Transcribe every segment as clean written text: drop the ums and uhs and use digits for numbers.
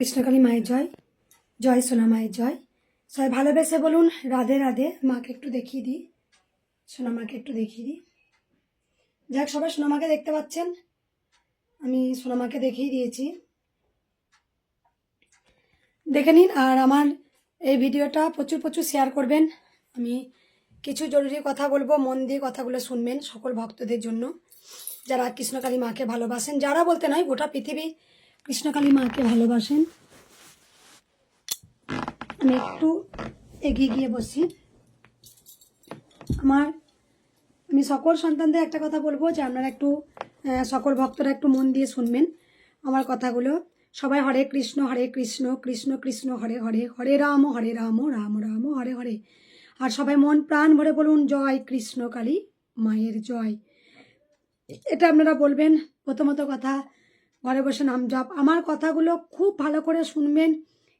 কৃষ্ণকালী মায়ের জয়, জয় সোনা মায়ের জয়। সবাই ভালোবেসে বলুন রাধে রাধে। মাকে একটু দেখিয়ে দিই, সোনা মাকে একটু দেখিয়ে দিই। যাক, সবাই সোনা মাকে দেখতে পাচ্ছেন, আমি সোনা মাকে দেখিয়ে দিয়েছি, দেখে নিন। আর আমার এই ভিডিওটা প্রচুর প্রচুর শেয়ার করবেন। আমি কিছু জরুরি কথা বলবো, মন দিয়ে কথাগুলো শুনবেন সকল ভক্তদের জন্য, যারা কৃষ্ণকালী মাকে ভালোবাসেন, যারা বলতে নয় গোটা পৃথিবী কৃষ্ণকালী মাকে ভালোবাসেন। আমি একটু এগিয়ে গিয়ে বসি। আমি সকল সন্তানদের একটা কথা বলবো যে আপনারা একটু সকল ভক্তরা একটু মন দিয়ে শুনবেন আমার কথাগুলো। সবাই হরে কৃষ্ণ কৃষ্ণ কৃষ্ণ হরে হরে, হরে রাম রাম রাম হরে হরে। আর সবাই মন প্রাণ ভরে বলুন জয় কৃষ্ণকালী মায়ের জয়। এটা আপনারা বলবেন। প্রথমত কথা, ঘরে বসে নাম জপ। আমার কথাগুলো খুব ভালো করে শুনবেন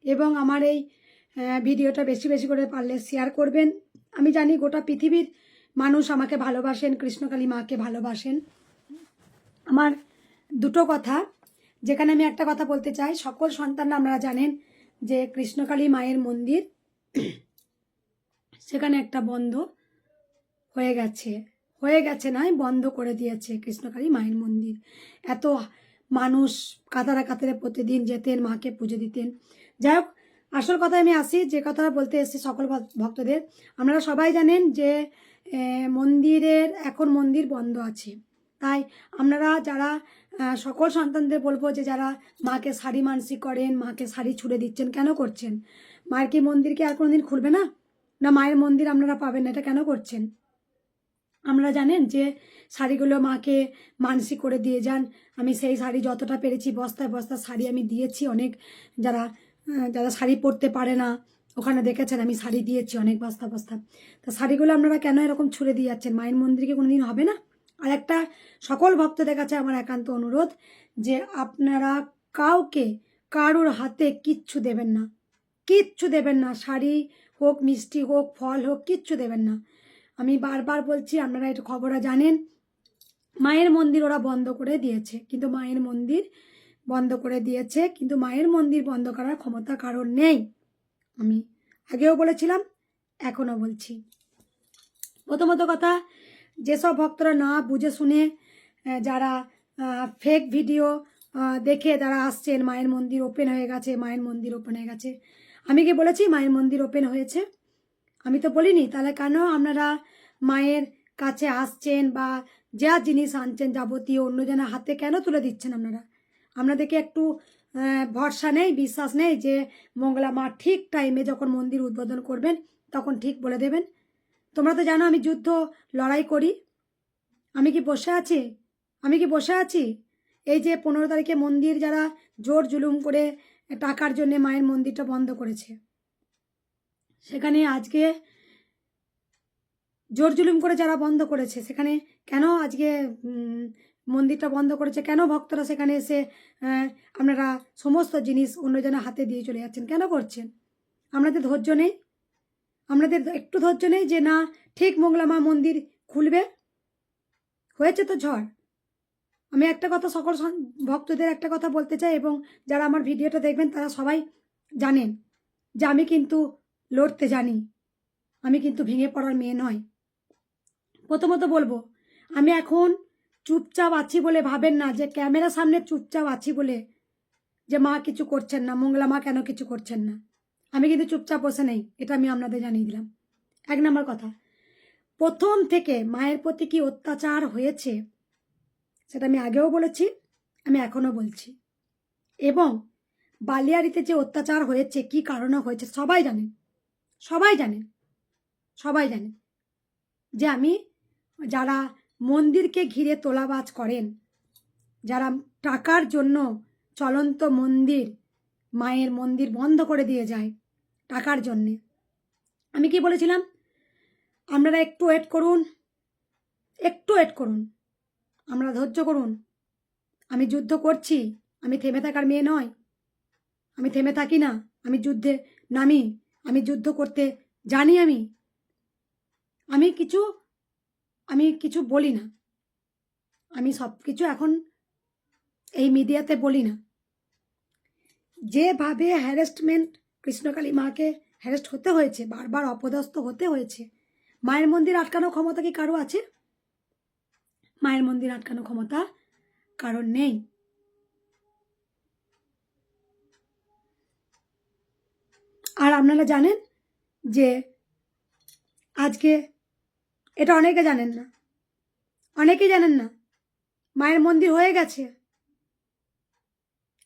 এবং আমার এই ভিডিওটা বেশি বেশি করে পারলে শেয়ার করবেন। আমি জানি গোটা পৃথিবীর মানুষ আমাকে ভালোবাসেন, কৃষ্ণকালী মাকে ভালোবাসেন। আমার দুটো কথা, যেখানে আমি একটা কথা বলতে চাই, সকল সন্তানরা আপনারা জানেন যে কৃষ্ণকালী মায়ের মন্দির সেখানে একটা বন্ধ হয়ে গেছে নয়, বন্ধ করে দিয়েছে কৃষ্ণকালী মায়ের মন্দির। এত মানুষ কাতারে কাতারে প্রতিদিন যেতেন, মাকে পুজো দিতেন। যাই হোক, আসল কথায় আমি আসি, যে কথাটা বলতে এসেছি সকল ভক্তদের। আপনারা সবাই জানেন যে এখন মন্দির বন্ধ আছে। তাই আপনারা যারা সকল সন্তানদের বলবো যে যারা মাকে শাড়ি মানসিক করেন, মাকে শাড়ি ছুড়ে দিচ্ছেন, কেন করছেন? মায়ের কি মন্দিরকে আর কোনোদিন খুলবে না? না মায়ের মন্দির আপনারা পাবেন না, এটা কেন করছেন? আপনারা জানেন যে শাড়িগুলো মাকে মানসিক করে দিয়ে যান। আমি সেই শাড়ি যতটা পেরেছি বস্তায় বস্তা শাড়ি আমি দিয়েছি। অনেক যারা যারা শাড়ি পরতে পারে না, ওখানে দেখেছেন আমি শাড়ি দিয়েছি অনেক বস্তা বস্তা। তা শাড়িগুলো আপনারা কেন এরকম ছুড়ে দিয়ে যাচ্ছেন? মায়ের মন্দিরকে কোনো দিন হবে না? আর একটা সকল ভক্তদের কাছে আমার একান্ত অনুরোধ যে আপনারা কারোর হাতে কিচ্ছু দেবেন না, কিচ্ছু দেবেন না। শাড়ি হোক, মিষ্টি হোক, ফল হোক, কিচ্ছু দেবেন না। আমি বারবার বলছি, আপনারা একটু খবরটা জানেন, মায়ের মন্দির ওরা বন্ধ করে দিয়েছে। কিন্তু মায়ের মন্দির বন্ধ করার ক্ষমতা কারোর নেই। আমি আগেও বলেছিলাম, এখনও বলছি। প্রথমত কথা, যেসব ভক্তরা না বুঝে শুনে যারা ফেক ভিডিও দেখে যারা আসছেন, মায়ের মন্দির ওপেন হয়ে গেছে, আমি কি বলেছি মায়ের মন্দির ওপেন হয়েছে? আমি তো বলিনি। তাহলে কেন আপনারা মায়ের কাছে আসছেন বা যা জিনিস আনছেন যাবতীয় অন্যজনের হাতে কেন তুলে দিচ্ছেন? আপনাদেরকে একটু ভরসা নেই, বিশ্বাস নেই যে মঙ্গলা মা ঠিক টাইমে যখন মন্দির উদ্বোধন করবেন তখন ঠিক বলে দেবেন? তোমরা তো জানো আমি লড়াই করি। আমি কি বসে আছি? এই যে 15 তারিখে মন্দির যারা জোর জুলুম করে টাকার জন্য মায়ের মন্দিরটা বন্ধ করেছে, সেখানে আজকে জোর জুলুম করে যারা বন্ধ করেছে, সেখানে কেন আজকে মন্দিরটা বন্ধ করেছে? কেন ভক্তরা সেখানে এসে আপনারা সমস্ত জিনিস অন্যজনের হাতে দিয়ে চলে যাচ্ছেন? কেন করছেন? আপনাদের ধৈর্য নেই? আপনাদের একটু ধৈর্য নেই যে না ঠিক মঙ্গলা মা মন্দির খুলবে? হয়েছে তো ঝড়। আমি একটা কথা সকল ভক্তদের একটা কথা বলতে চাই, এবং যারা আমার ভিডিওটা দেখবেন তারা সবাই জানেন যে আমি কিন্তু লড়তে জানি, আমি কিন্তু ভেঙে পড়ার মেয়ে নয়। প্রথমত বলবো, আমি এখন চুপচাপ আছি বলে ভাবেন না যে ক্যামেরার সামনে চুপচাপ আছি বলে যে মা কিছু করছেন না, মঙ্গলা মা কেন কিছু করছেন না। আমি কিন্তু চুপচাপ বসে নেই, এটা আমি আপনাদের জানিয়ে দিলাম। 1 নম্বর কথা, প্রথম থেকে মায়ের প্রতি কি অত্যাচার হয়েছে সেটা আমি আগেও বলেছি, আমি এখনো বলছি। এবং বালিয়াড়িতে যে অত্যাচার হয়েছে, কি কারণে হয়েছে সবাই জানেন যে আমি যারা মন্দিরকে ঘিরে তোলাবাজ করেন, যারা টাকার জন্য চলন্ত মায়ের মন্দির বন্ধ করে দিয়ে যায় টাকার জন্যে, আমি কি বলেছিলাম? আপনারা একটু ওয়েট করুন, আপনারা ধৈর্য করুন। আমি যুদ্ধ করছি, আমি থেমে থাকার মেয়ে নয়, আমি থেমে থাকি না, আমি যুদ্ধে নামি, আমি যুদ্ধ করতে জানি। আমি কিছু বলি না, আমি সব কিছু এখন এই মিডিয়াতে বলি না। যেভাবে হ্যারাসমেন্ট কৃষ্ণকালী মাকে হ্যারাস্ট হতে হয়েছে, বারবার অপদস্থ হতে হয়েছে, মায়ের মন্দির আটকানো ক্ষমতা কি কারো আছে? মায়ের মন্দির আটকানো ক্ষমতা কারণ নেই। আর আপনারা জানেন যে আজকে, এটা অনেকে জানেন না, অনেকেই জানেন না, মায়ের মন্দির হয়ে গেছে।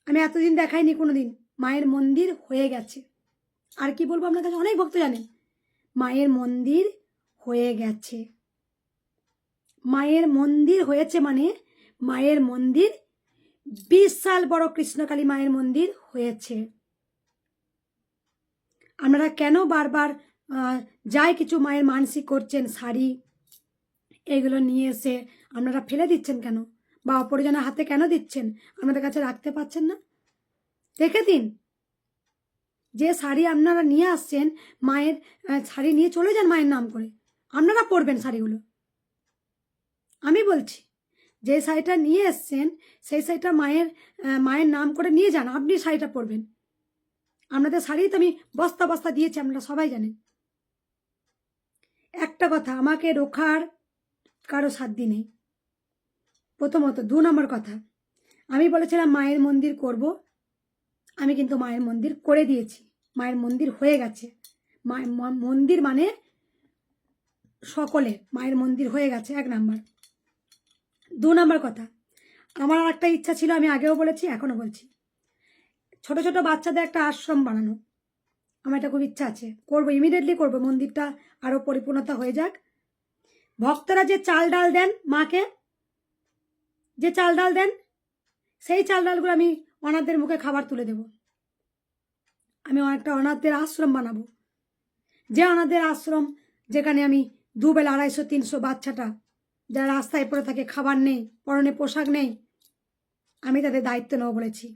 আমি এতদিন দেখাইনি কোনো দিন, মায়ের মন্দির হয়ে গেছে। আর কি বলবো আপনার কাছে, অনেক ভক্ত জানেন মায়ের মন্দির হয়ে গেছে। মায়ের মন্দির হয়েছে মানে মায়ের মন্দির বিশাল বড় কৃষ্ণকালী মায়ের মন্দির হয়েছে। আপনারা কেন বারবার যাই কিছু মায়ের মানসিক করছেন, শাড়ি এগুলো নিয়ে এসে আপনারা ফেলে দিচ্ছেন কেন, বা অপরজনের হাতে কেন দিচ্ছেন? আপনাদের কাছে রাখতে পারছেন না? রেখে দিন। যে শাড়ি আপনারা নিয়ে আসছেন, মায়ের শাড়ি নিয়ে চলে যান মায়ের নাম করে, আপনারা পরবেন শাড়িগুলো। আমি বলছি, যে শাড়িটা নিয়ে এসছেন সেই শাড়িটা মায়ের নাম করে নিয়ে যান, আপনি শাড়িটা পরবেন। আপনাদের শাড়ি তো আমি বস্তা বস্তা দিয়েছি, আপনারা সবাই জানেন। একটা কথা, আমাকে রোখার কারো সাধ্য নেই। প্রথমত 2 নম্বর কথা, আমি বলেছিলাম মায়ের মন্দির করব, আমি কিন্তু মায়ের মন্দির করে দিয়েছি, মায়ের মন্দির হয়ে গেছে। মন্দির মানে সকলে, মায়ের মন্দির হয়ে গেছে, 1 নম্বর। 2 নম্বর কথা, আমার আর একটা ইচ্ছা ছিল, আমি আগেও বলেছি এখনো বলছি, ছোট ছোট বাচ্চাদের একটা আশ্রম বানানো, আমার এটা খুব ইচ্ছা আছে, করবো, ইমিডিয়েটলি করবো। মন্দিরটা আরও পরিপূর্ণতা হয়ে যাক। ভক্তরা যে চাল ডাল দেন মাকে, যে চাল ডাল দেন, সেই চাল ডালগুলো আমি অনাথদের মুখে খাবার তুলে দেব। আমি একটা অনাথদের আশ্রম বানাবো, যে অনাথদের আশ্রম যেখানে আমি 2 বেলা 250-300 বাচ্চাটা যারা রাস্তায় পড়ে থাকে, খাবার নেই, পরনে পোশাক নেই, আমি তাদের দায়িত্ব নেব বলেছি।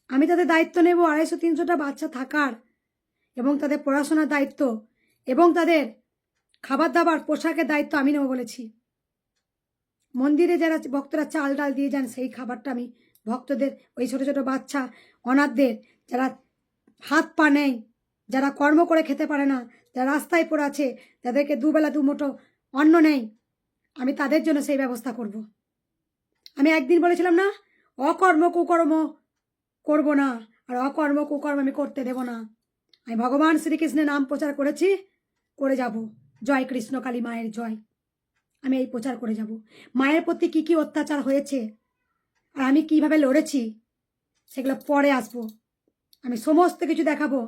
আমি তাদের দায়িত্ব নেব 250-300টা বাচ্চা থাকার, এবং তাদের পড়াশোনার দায়িত্ব, এবং তাদের খাবার দাবার পোশাকের দায়িত্ব আমি নেব বলেছি। মন্দিরে যারা ভক্তরা চাল ডাল দিয়ে যান, সেই খাবারটা আমি ভক্তদের, ওই ছোট ছোট বাচ্চা অনাথদের, যারা হাত পা নেই, যারা কর্ম করে খেতে পারে না, যারা রাস্তায় পড়ে আছে, যাদেরকে 2 বেলা 2 মুঠো অন্ন নেই, আমি তাদের জন্য সেই ব্যবস্থা করব। আমি একদিন বলেছিলাম না, অকর্ম কুকর্ম করব না, আর অকর্ম কুকর্ম আমি করতে দেব না। আমি ভগবান শ্রীকৃষ্ণের নাম প্রচার করেছি, করে যাব। জয় কৃষ্ণ কালী মায়ের জয়। আমি এই প্রচার করে যাব। মায়ের প্রতি কি কি অত্যাচার হয়েছে আর আমি কিভাবে লড়েছি, সেগুলো পরে আসবো। আমি সমস্ত কিছু দেখাবো,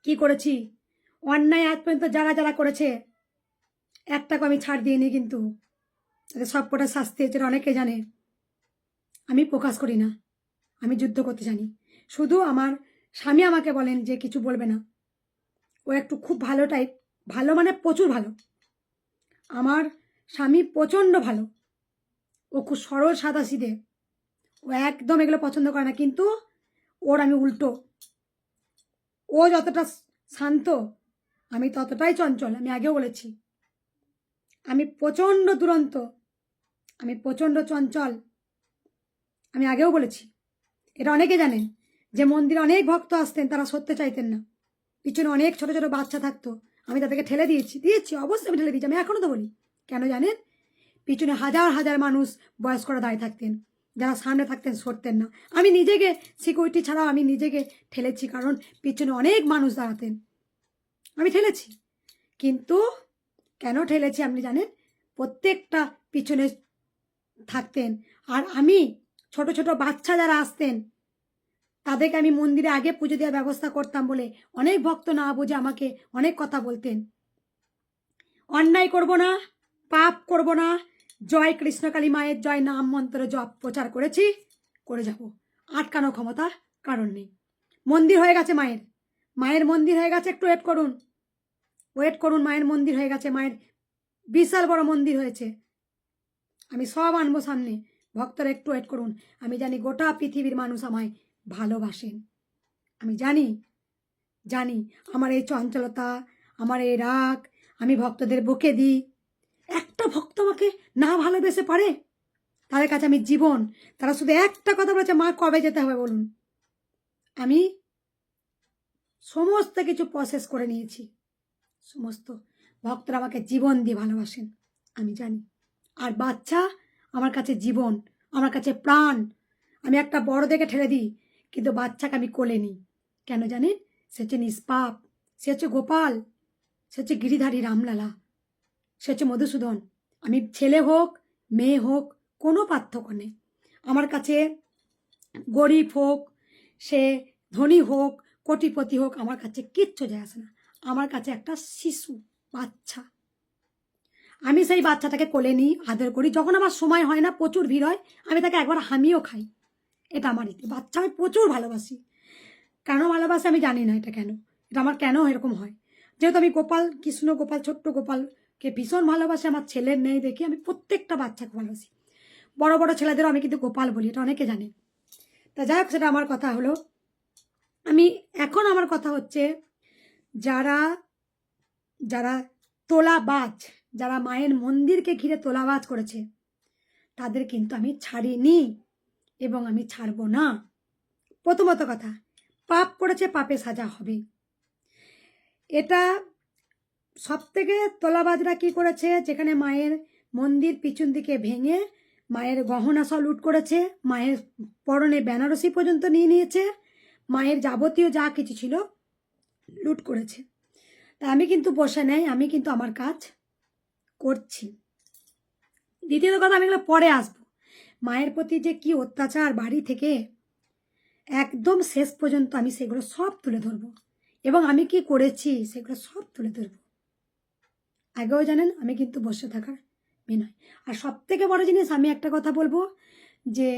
কি করেছি। অন্যায় আজ পর্যন্ত যারা যারা করেছে, একটাকে আমি ছাড় দিইনি, কিন্তু তাদের সব কটা শাস্তি হয়েছে, অনেকে জানে। আমি প্রকাশ করি না, আমি যুদ্ধ করতে জানি। শুধু আমার স্বামী আমাকে বলেন যে কিছু বলবে না, ও একটু খুব ভালো টাইপ, ভালো মানে প্রচুর ভালো। আমার স্বামী প্রচণ্ড ভালো, ও খুব সরল সাদা সিধে, ও একদম এগুলো পছন্দ করে না, কিন্তু ওর আমি উল্টো। ও যতটা শান্ত, আমি ততটাই চঞ্চল। আমি আগেও বলেছি, আমি প্রচণ্ড দুরন্ত, আমি প্রচণ্ড চঞ্চল, আমি আগেও বলেছি। এটা অনেকে জানেন, যে মন্দিরে অনেক ভক্ত আসতেন, তারা সরতে চাইতেন না, পিছনে অনেক ছোট ছোট বাচ্চা থাকতো, আমি তাদেরকে ঠেলে দিয়েছি, অবশ্যই আমি ঠেলে দিয়েছি। আমি এখনও তো বলি, কেন জানেন? পিছনে হাজার হাজার মানুষ বয়স্করা দাঁড়িয়ে থাকতেন, যারা সামনে থাকতেন সরতেন না। আমি নিজেকে সিকিউরিটি ছাড়াও আমি নিজেকে ঠেলেছি, কারণ পিছনে অনেক মানুষ দাঁড়াতেন, আমি ঠেলেছি। কিন্তু কেন ঠেলেছি আপনি জানেন? প্রত্যেকটা পিছনে থাকতেন, আর আমি ছোট ছোট বাচ্চা যারা আসতেন, তাদেরকে আমি মন্দিরে আগে পুজো দেওয়ার ব্যবস্থা করতাম বলে অনেক ভক্ত না বুঝে আমাকে অনেক কথা বলতেন। অন্যায় করব না, পাপ করব না, জয় কৃষ্ণকালী মায়ের জয় নাম মন্ত্র জপ প্রচার করেছি, করে যাব। আটকানো ক্ষমতা কারণ নেই। মন্দির হয়ে গেছে মায়ের, মায়ের মন্দির হয়ে গেছে। একটু ওয়েট করুন, ওয়েট করুন। মায়ের মন্দির হয়ে গেছে, মায়ের বিশাল বড় মন্দির হয়েছে, আমি সব আনবো সামনে। ভক্তরা একটু ওয়েট করুন। আমি জানি গোটা পৃথিবীর মানুষ আমায় ভালোবাসেন, আমি জানি, জানি আমার এই চঞ্চলতা, আমার এই রাগ আমি ভক্তদের বকে দিই। একটা ভক্ত আমাকে না ভালোবেসে পারে? তাদের কাছে আমি জীবন। তারা শুধু একটা কথা বলেছে, মা কবে যেতে হবে বলুন? আমি সমস্ত কিছু প্রসেস করে নিয়েছি। সমস্ত ভক্তরা আমাকে জীবন দিয়ে ভালোবাসেন, আমি জানি। আর বাচ্চা আমার কাছে জীবন, আমার কাছে প্রাণ। আমি একটা বড় দেখে ঠেলে দিই, কিন্তু বাচ্চাকে আমি কোলে নিই। কেন জানেন? সে হচ্ছে নিষ্পাপ, সে হচ্ছে গোপাল, সে হচ্ছে গিরিধারী রামলালা, সে হচ্ছে মধুসূদন। আমি ছেলে হোক মেয়ে হোক কোনো পার্থক্য নেই আমার কাছে। গরিব হোক, সে ধনী হোক, কোটিপতি হোক, আমার কাছে কিচ্ছু যায় আসে না। আমার কাছে একটা শিশু, বাচ্চা। আমি সেই বাচ্চাটাকে কোলে নিই, আদর করি। যখন আমার সময় হয় না, প্রচুর ভিড় হয়, আমি তাকে একবার হামিও খাই। এটা আমার রীতি। বাচ্চা আমি প্রচুর ভালোবাসি। কেন ভালোবাসি আমি জানি না, এটা কেন, এটা আমার কেন এরকম হয়। যেহেতু আমি গোপাল, কৃষ্ণ গোপাল, ছোট্ট গোপালকে ভীষণ ভালোবাসি। আমার ছেলের নেই দেখে আমি প্রত্যেকটা বাচ্চাকে ভালোবাসি। বড় বড় ছেলেদেরও আমি কিন্তু গোপাল বলি, এটা অনেকে জানে। তা যাই হোক, সেটা আমার কথা হলো। এখন আমার কথা হচ্ছে, যারা যারা তোলাবাজ, যারা মায়ের মন্দিরকে ঘিরে তোলাবাজ করেছে, তাদের কিন্তু আমি ছাড়িনি এবং আমি ছাড়বো না। প্রথমত কথা, পাপ করেছে, পাপে সাজা হবে। এটা সবথেকে তোলাবাজরা কি করেছে, যেখানে মায়ের মন্দির পিছন দিকে ভেঙে মায়ের গহনা সব লুট করেছে, মায়ের পরনে বেনারসি পর্যন্ত নিয়ে নিয়েছে, মায়ের যাবতীয় যা কিছু ছিল লুট করেছে। তা আমি কিন্তু বসে নেই, আমি কিন্তু আমার কাজ করছি। দ্বিতীয় কথা, আমি এগুলো পরে আসবো। মায়ের প্রতি যে কি অত্যাচার বাড়ি থেকে একদম শেষ পর্যন্ত আমি সেগুলো সব তুলে ধরবো, এবং আমি কি করেছি সেগুলো সব তুলে ধরবো। আগেও জানেন, আমি কিন্তু বসে থাকার মেয়ে নয়। আর সব থেকে বড় জিনিস, আমি একটা কথা বলবো, যে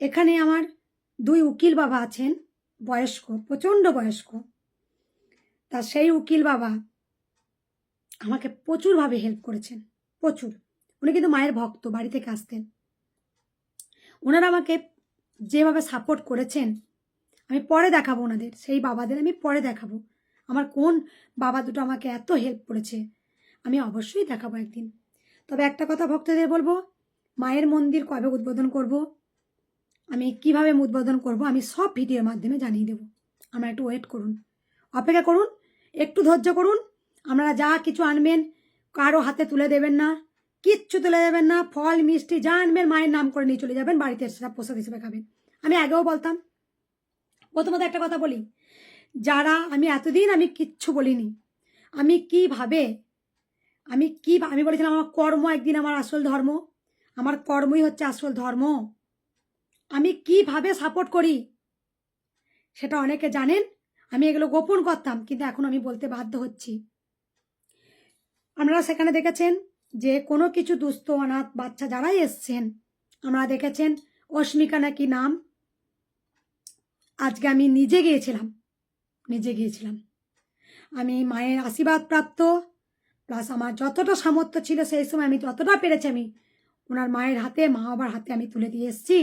এখানে আমার 2 উকিল বাবা আছেন, বয়স্ক, প্রচণ্ড বয়স্ক। তা সেই উকিল বাবা আমাকে প্রচুরভাবে হেল্প করেছেন, প্রচুর। উনি কিন্তু মায়ের ভক্ত, বাড়ি থেকে আসতেন। ওনারা আমাকে যেভাবে সাপোর্ট করেছেন, আমি পরে দেখাবো ওনাদের, সেই বাবাদের আমি পরে দেখাবো আমার কোন বাবা দুটো আমাকে এত হেল্প করেছে, আমি অবশ্যই দেখাবো একদিন। তবে একটা কথা ভক্তদের বলবো, মায়ের মন্দির কবে উদ্বোধন করব, আমি কিভাবে উদ্বোধন করব, আমি সব ভিডিওর মাধ্যমে জানিয়ে দেবো। আমরা একটু ওয়েট করুন, অপেক্ষা করুন, একটু ধৈর্য করুন। আপনারা যা কিছু আনবেন কারো হাতে তুলে দেবেন না, কিচ্ছু তুলে দেবেন না। ফল মিষ্টি যা আনবেন মায়ের নাম করে নিয়ে চলে যাবেন, বাড়িতে সেটা প্রসাদ হিসেবে খাবেন। আমি আগেও বলতাম। প্রথমত একটা কথা বলি, যারা আমি এতদিন আমি কিচ্ছু বলিনি, আমি বলেছিলাম আমার কর্ম একদিন আমার আসল ধর্ম, আমার কর্মই হচ্ছে আসল ধর্ম। আমি কিভাবে সাপোর্ট করি সেটা অনেকে জানেন। আমি এগুলো গোপন করতাম, কিন্তু এখন আমি বলতে বাধ্য হচ্ছি। আপনারা সেখানে দেখেছেন যে কোনো কিছু দুস্থ অনাথ বাচ্চা যারাই এসছেন, আপনারা দেখেছেন অস্মিকা নাকি নাম, আজকে আমি নিজে গিয়েছিলাম। আমি মায়ের আশীর্বাদ প্রাপ্ত, প্লাস আমার যতটা সামর্থ্য ছিল সেই সময় আমি যতটা পেরেছি আমি ওনার মায়ের হাতে, মা বাবার হাতে আমি তুলে দিয়ে এসেছি।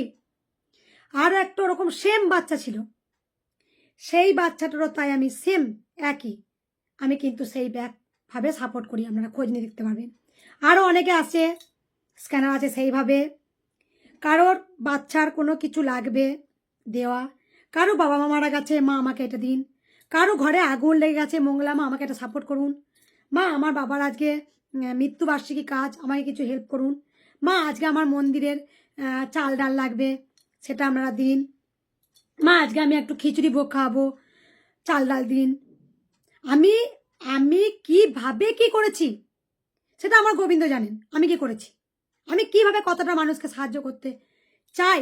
আরও একটা ওরকম সেম বাচ্চা ছিল, সেই বাচ্চাটারও তাই আমি সেম একই, আমি কিন্তু সেই ভাবে সাপোর্ট করি। আপনারা খোঁজ নিয়ে দেখতে পারবেন। আরও অনেকে আছে, স্ক্যানার আছে সেইভাবে। কারোর বাচ্চার কোনো কিছু লাগবে দেওয়া, কারো বাবা মা মারা গেছে, মা আমাকে এটা দিন, কারো ঘরে আগুন লেগে গেছে, মঙ্গলা মা আমাকে এটা সাপোর্ট করুন, মা আমার বাবার আজকে মৃত্যুবার্ষিকী কাজ, আমাকে কিছু হেল্প করুন, মা আজকে আমার মন্দিরের চাল ডাল লাগবে সেটা আপনারা দিন, মা আজকে আমি একটু খিচুড়ি ভোগ খাওয়াবো, চাল ডাল দিন। আমি আমি কিভাবে কি করেছি সেটা আমার গোবিন্দ জানেন। আমি কি করেছি, আমি কিভাবে কতটা মানুষকে সাহায্য করতে চাই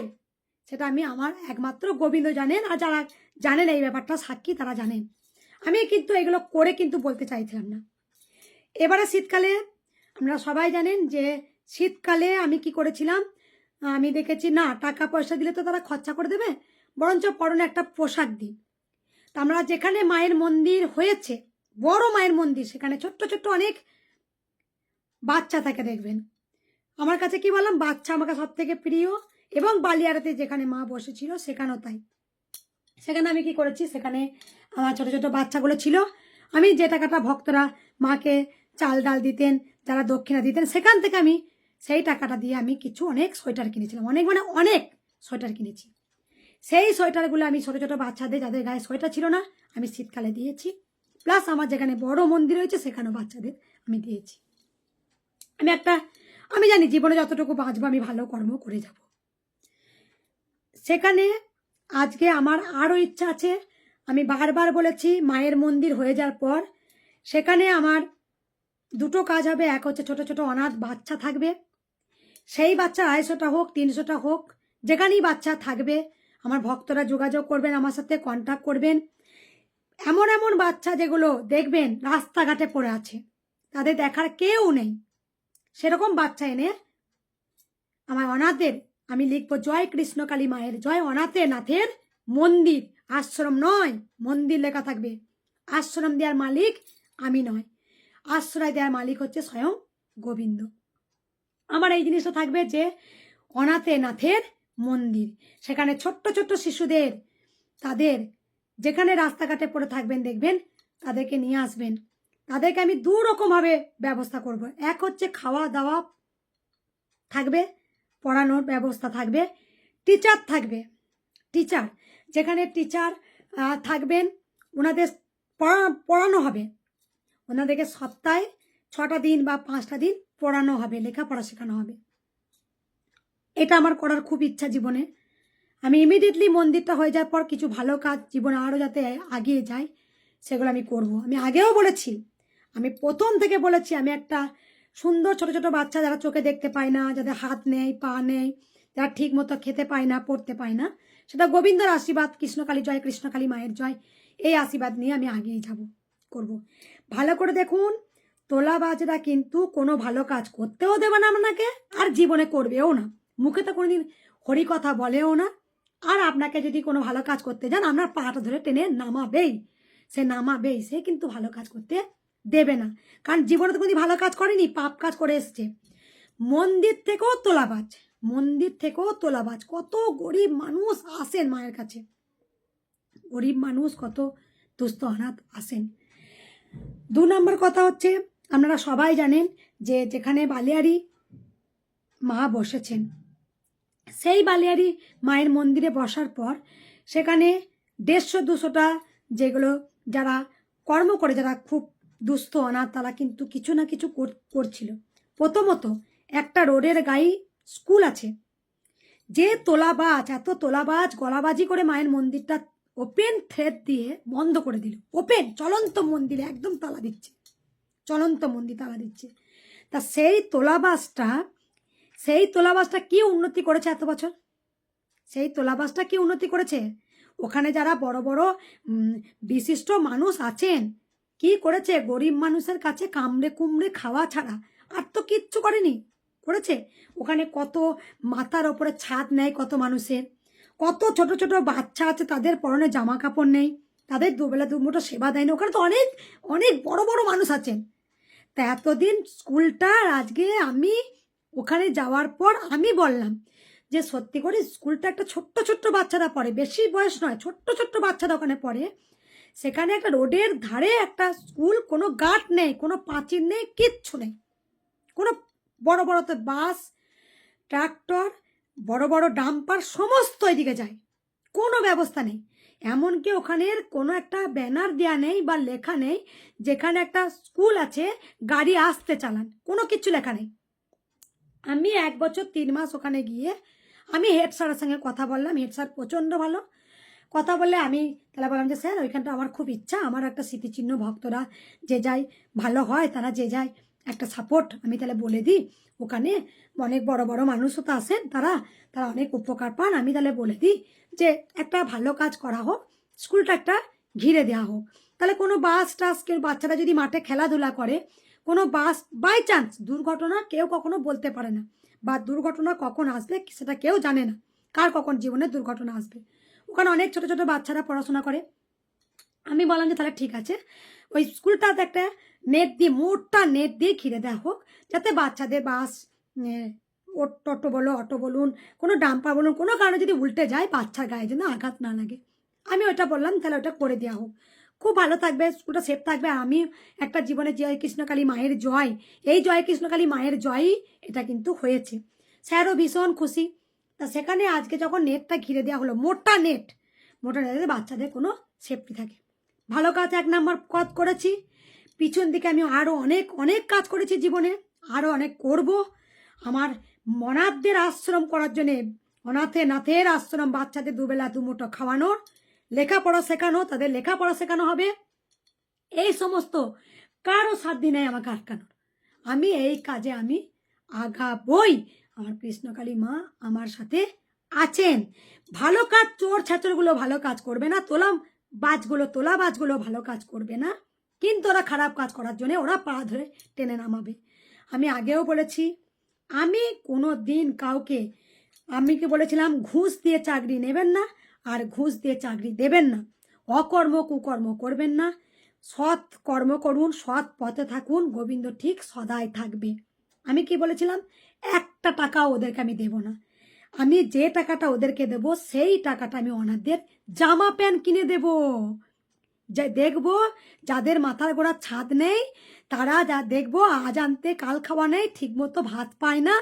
সেটা আমার একমাত্র গোবিন্দ জানেন। আর যারা জানেন এই ব্যাপারটা সাক্ষী, তারা জানেন। আমি কিন্তু এগুলো করে কিন্তু বলতে চাইছিলাম না। এবারে শীতকালে আপনারা সবাই জানেন যে শীতকালে আমি কি করেছিলাম, আমি দেখেছি না টাকা পয়সা দিলে তো তারা খরচা করে দেবে, বরঞ্চ পরনে একটা পোশাক দিই। তা আমরা যেখানে মায়ের মন্দির হয়েছে, বড় মায়ের মন্দির, সেখানে ছোট্ট ছোট্ট অনেক বাচ্চা থাকে দেখবেন। আমার কাছে কি বললাম, বাচ্চা আমাকে সব থেকে প্রিয়। এবং বালিয়াড়াতে যেখানে মা বসেছিল সেখানেও তাই। সেখানে আমি কি করেছি, সেখানে আমার ছোট ছোট বাচ্চাগুলো ছিল, আমি যে টাকাটা ভক্তরা মাকে চাল ডাল দিতেন, যারা দক্ষিণা দিতেন, সেখান থেকে আমি সেই টাকাটা দিয়ে আমি কিছু অনেক সোয়েটার কিনেছিলাম। অনেক সোয়েটার কিনেছি। সেই সোয়েটারগুলো আমি ছোটো ছোটো বাচ্চাদের যাদের গায়ে সোয়েটার ছিল না আমি শীতকালে দিয়েছি, প্লাস আমার যেখানে বড় মন্দির রয়েছে সেখানেও বাচ্চাদের আমি দিয়েছি। আমি জানি জীবনে যতটুকু বাঁচবো আমি ভালো কর্ম করে যাব। সেখানে আজকে আমার আরও ইচ্ছা আছে, আমি বারবার বলেছি মায়ের মন্দির হয়ে যাওয়ার পর সেখানে আমার দুটো কাজ হবে। এক হচ্ছে ছোটো ছোটো অনাথ বাচ্চা থাকবে, সেই বাচ্চা 250টা হোক 300টা হোক যেখানেই বাচ্চা থাকবে আমার ভক্তরা যোগাযোগ করবেন, আমার সাথে কন্ট্যাক্ট করবেন। এমন এমন বাচ্চা যেগুলো দেখবেন রাস্তাঘাটে পড়ে আছে, তাদের দেখার কেউ নেই, সেরকম বাচ্চা এনে আমার অনাথের আমি লিখবো জয় কৃষ্ণকালী মায়ের জয় অনাথে নাথের মন্দির, আশ্রম নয় মন্দির লেখা থাকবে। আশ্রম দেওয়ার মালিক আমি নয়, আশ্রয় দেওয়ার মালিক হচ্ছে স্বয়ং গোবিন্দ। আমার এই জিনিসটা থাকবে যে অনাথে নাথের মন্দির, সেখানে ছোট্ট ছোট্ট শিশুদের তাদের যেখানে রাস্তাঘাটে পড়ে থাকবেন দেখবেন তাদেরকে নিয়ে আসবেন, তাদেরকে আমি 2 রকমভাবে ব্যবস্থা করব। এক হচ্ছে খাওয়া দাওয়া থাকবে, পড়ানোর ব্যবস্থা থাকবে, টিচার থাকবে, টিচার যেখানে টিচার থাকবেন ওনাদের পড়ানো হবে, ওনাদেরকে সপ্তাহে 6টা দিন বা 5টা দিন পড়ানো হবে, লেখাপড়া শেখানো হবে। এটা আমার করার খুব ইচ্ছা জীবনে। আমি ইমিডিয়েটলি মন্দিরটা হয়ে যাওয়ার পর কিছু ভালো কাজ জীবনে আরও যাতে এগিয়ে যায় সেগুলো আমি করব। আমি আগেও বলেছি, আমি প্রথম থেকে বলেছি আমি একটা সুন্দর ছোট ছোট বাচ্চা যারা চোখে দেখতে পায় না, যাদের হাত নেই পা নেই, যারা ঠিক মতো খেতে পায় না পড়তে পায় না, সেটা গোবিন্দর আশীর্বাদ, কৃষ্ণকালী জয় কৃষ্ণকালী মায়ের জয়, এই আশীর্বাদ নিয়ে আমি আগিয়ে করব। ভালো করে দেখুন, তোলাবাজরা কিন্তু কোনো ভালো কাজ করতেও দেবে না আপনাকে, আর জীবনে করবেও না, মুখে তো কোনোদিন হরি কথা বলেও না। আর আপনাকে যদি কোনো ভালো কাজ করতে যান আপনার পাটা ধরে টেনে নামাবেই, সে কিন্তু ভালো কাজ করতে দেবে না, কারণ জীবনে তো কোনো ভালো কাজ করেনি, পাপ কাজ করে এসছে। মন্দির থেকেও তোলাবাজ কত গরিব মানুষ আসেন মায়ের কাছে, গরিব মানুষ কত দুস্থ অনাথ আসেন। 2 নম্বর কথা হচ্ছে আপনারা সবাই জানেন যে যেখানে বালিয়াড়ি মা বসেছেন, সেই বালিয়াড়ি মায়ের মন্দিরে বসার পর সেখানে 150-200টা যেগুলো যারা কর্ম করে, যারা খুব দুস্থ অনাথ, তারা কিন্তু কিছু না কিছু করছিল। প্রথমত একটা রোডের গায়ে স্কুল আছে, যে তোলাবাজ এত তোলাবাজ গলাবাজি করে মায়ের মন্দিরটা ওপেন থ্রেড দিয়ে বন্ধ করে দিল, ওপেন চলন্ত মন্দিরে একদম তালা দিচ্ছে, চলন্ত মন্দির তালা দিচ্ছে। তা সেই তোলাবাজটা কি উন্নতি করেছে এত বছর? সেই তোলাবাজটা কি উন্নতি করেছে? ওখানে যারা বড় বড় বিশিষ্ট মানুষ আছেন কি করেছে? গরিব মানুষের কাছে কামড়ে কুমড়ে খাওয়া ছাড়া আর তো কিচ্ছু করেনি। করেছে ওখানে কত মাথার ওপরে ছাদ নেই কত মানুষের, কত ছোট ছোট বাচ্চা আছে তাদের পরনে জামা কাপড় নেই, তাদের দুবেলা দুমুঠো সেবা দেয় না। ওখানে তো অনেক অনেক বড় বড় মানুষ আছেন। তা এতদিন স্কুলটা, আজকে আমি ওখানে যাওয়ার পর আমি বললাম যে সত্যি করে স্কুলটা একটা ছোট্ট ছোট্ট বাচ্চারা পড়ে, বেশি বয়স নয়, ছোট্ট ছোট্ট বাচ্চারা ওখানে পড়ে। সেখানে একটা রোডের ধারে একটা স্কুল, কোনো গার্ড নেই, কোনো পাঁচিল নেই, কিচ্ছু নেই, কোনো বড় বড় তো বাস ট্রাক্টর বড় বড় ডাম্পার সমস্ত এদিকে যায়, কোনো ব্যবস্থা নেই। এমনকি ওখানের কোনো একটা ব্যানার দেওয়া নেই বা লেখা নেই যেখানে একটা স্কুল আছে গাড়ি আসতে চালান, কোনো কিছু লেখা নেই। আমি 1 বছর 3 মাস ওখানে গিয়ে আমি হেড স্যারের সঙ্গে কথা বললাম, হেড স্যার প্রচণ্ড ভালো। কথা বললে আমি তাহলে বললাম যে স্যার ওইখানটা আমার খুব ইচ্ছা, আমার একটা স্মৃতিচিহ্ন, ভক্তরা যে যায় ভালো হয়, তারা যে যায় একটা সাপোর্ট আমি তাহলে বলে দিই, ওখানে অনেক বড় বড় মানুষও তো আসেন, তারা অনেক উপকার পান, আমি তাহলে বলে দিই যে একটা ভালো কাজ করা হোক, স্কুলটা একটা ঘিরে দেওয়া হোক। তাহলে কোনো বাস টাস কেউ, বাচ্চারা যদি মাঠে খেলাধুলা করে, কোনো বাস বাই চান্স দুর্ঘটনা কেউ কখনো বলতে পারে না, বা দুর্ঘটনা কখন আসবে সেটা কেউ জানে না, কার কখন জীবনে দুর্ঘটনা আসবে। ওখানে অনেক ছোট ছোট বাচ্চারা পড়াশোনা করে। আমি বললাম যে তাহলে ঠিক আছে, ওই স্কুলটাতে একটা নেট দিয়ে, মোটটা নেট দিয়ে ঘিরে দেওয়া হোক, যাতে বাচ্চাদের বাস টোটো বলো, অটো বলুন, কোনো ডাম্পার বলুন, কোনো কারণে যদি উল্টে যায় বাচ্চার গায়ে যেন আঘাত না লাগে। আমি ওটা বললাম তাহলে ওটা করে দেওয়া হোক, খুব ভালো থাকবে, স্কুলটা সেফ থাকবে। আর আমি একটা জীবনে জয় কৃষ্ণকালী মায়ের জয়, এই জয় কৃষ্ণকালী মায়ের জয়ই এটা কিন্তু হয়েছে। স্যারও ভীষণ খুশি। তা সেখানে আজকে যখন নেটটা ঘিরে দেওয়া হলো, মোটা নেট বাচ্চাদের কোনো সেফটি থাকে। ভালো কাজ 1 নাম্বার কাজ করেছি। পিছন দিকে আমি আরও অনেক অনেক কাজ করেছি জীবনে, আরও অনেক করব। আমার অনাথদের আশ্রম করার জন্যে, অনাথের আশ্রম, বাচ্চাদের দুবেলা দুমুঠো খাওয়ানোর, লেখাপড়া শেখানো, তাদের লেখাপড়া শেখানো হবে। এই সমস্ত কারো সাধ্য নেই আমাকে আটকানোর। আমি এই কাজে আমি আগাবই। আমার কৃষ্ণকালী মা আমার সাথে আছেন। ভালো কাজ, চোর ছাচরগুলো ভালো কাজ করবে না, তোলা বাজগুলো ভালো কাজ করবে না, কিন্তু ওরা খারাপ কাজ করার জন্য ওরা পা ধরে টেনে নামাবে। আমি আগেও বলেছি, আমি কোনো দিন কাউকে, আমি কি বলেছিলাম, ঘুষ দিয়ে চাকরি নেবেন না আর ঘুষ দিয়ে চাকরি দেবেন না। অকর্ম কুকর্ম করবেন না, সৎ কর্ম করুন, সৎ পথে থাকুন, গোবিন্দ ঠিক সদাই থাকবে। আমি কি বলেছিলাম, 1 টাকাও ওদেরকে আমি দেব না। আমি যে টাকাটা ওদেরকে দেব সেই টাকাটা আমি অনাথদের জামা প্যান্ট কিনে দেব। যে দেখবো যাদের মাথার গোড়ার ছাদ নেই, তারা যা দেখবো আজ আনতে কাল খাওয়া নেই, ঠিকমতো ভাত পায় না,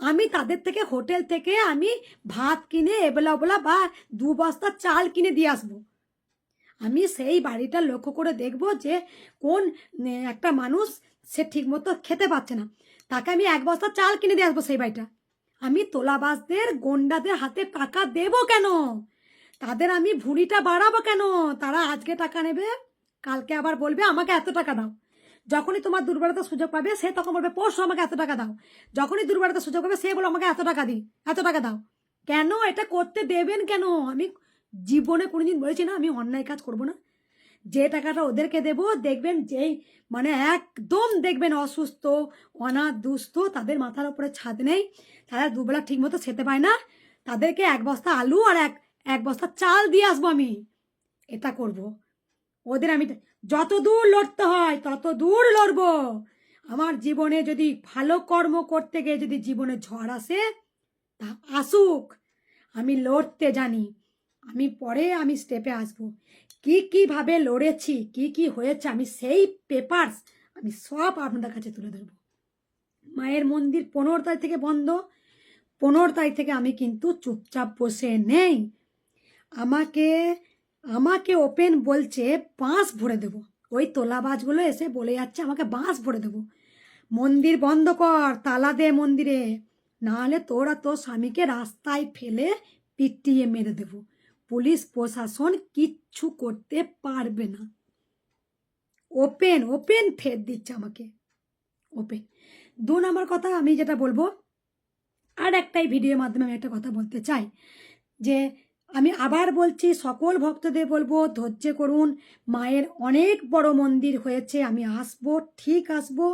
আমি তাদের থেকে হোটেল থেকে আমি ভাত কিনে এবেলা ওবেলা বা 2 বস্তা চাল কিনে দিয়ে আসবো। আমি সেই বাড়িটা লক্ষ্য করে দেখব যে কোন একটা মানুষ সে ঠিকমতো খেতে পাচ্ছে না, তাকে আমি 1 বস্তা চাল কিনে দিয়ে আসবো সেই বাড়িটা। আমি তোলাবাজদের, গন্ডাদের হাতে টাকা দেব কেন? তাদের আমি ভুঁড়িটা বাড়াবো কেন? তারা আজকে টাকা নেবে, কালকে আবার বলবে আমাকে এত টাকা দাও। যখনই তোমার দুর্বলতার সুযোগ পাবে সে তখন বলবে পরশু আমাকে এত টাকা দাও। যখনই দুর্বলতার সুযোগ পাবে সে বলো আমাকে এত টাকা দিই, এত টাকা দাও। কেন এটা করতে দেবেন কেন? আমি জীবনে কোনোদিন বলেছি না আমি অন্যায় কাজ করব না। যে টাকাটা ওদেরকে দেব, দেখবেন যেই মানে একদম দেখবেন অসুস্থ, অনাথ, দুস্থ, তাদের মাথার উপরে ছাদ নেই, তারা দুবেলা ঠিকমতো খেতে পায় না, তাদেরকে 1 বস্তা আলু আর এক বস্তা চাল দিয়ে আসবো আমি। এটা করব। ওদের আমি যত দূর লড়তে হয় তত দূর লড়বো। আমার জীবনে যদি ভালো কর্ম করতে গিয়ে যদি জীবনে ঝড় আসে, তা আসুক, আমি লড়তে জানি। আমি পরে আমি স্টেপে আসবো, কীভাবে লড়েছি, কি হয়েছে, আমি সেই পেপারস আমি সব আপনাদের কাছে তুলে ধরবো। মায়ের মন্দির 15 তারিখ থেকে বন্ধ। 15 তারিখ থেকে আমি কিন্তু চুপচাপ বসে নেই। আমাকে ওপেন বলছে বাঁশ ভরে দেবো। ওই তোলাবাজগুলো এসে বলে যাচ্ছে আমাকে বাঁশ ভরে দেবো। মন্দির বন্ধ কর, তালা দে মন্দিরে, নাহলে তোরা তোর স্বামীকে রাস্তায় ফেলে পিটিয়ে মেরে দেবো। পুলিশ প্রশাসন কিচ্ছু করতে পারবে না। ওপেন ফের দিচ্ছে আমাকে, ওপেন। 2 নম্বর কথা আমি যেটা বলবো, আর একটাই ভিডিওর মাধ্যমে আমি একটা কথা বলতে চাই, যে আমি আবার বলছি সকল ভক্তদের বলবো ধৈর্য করুন। মায়ের অনেক বড় মন্দির হয়েছে, আমি আসবো, ঠিক আসবো,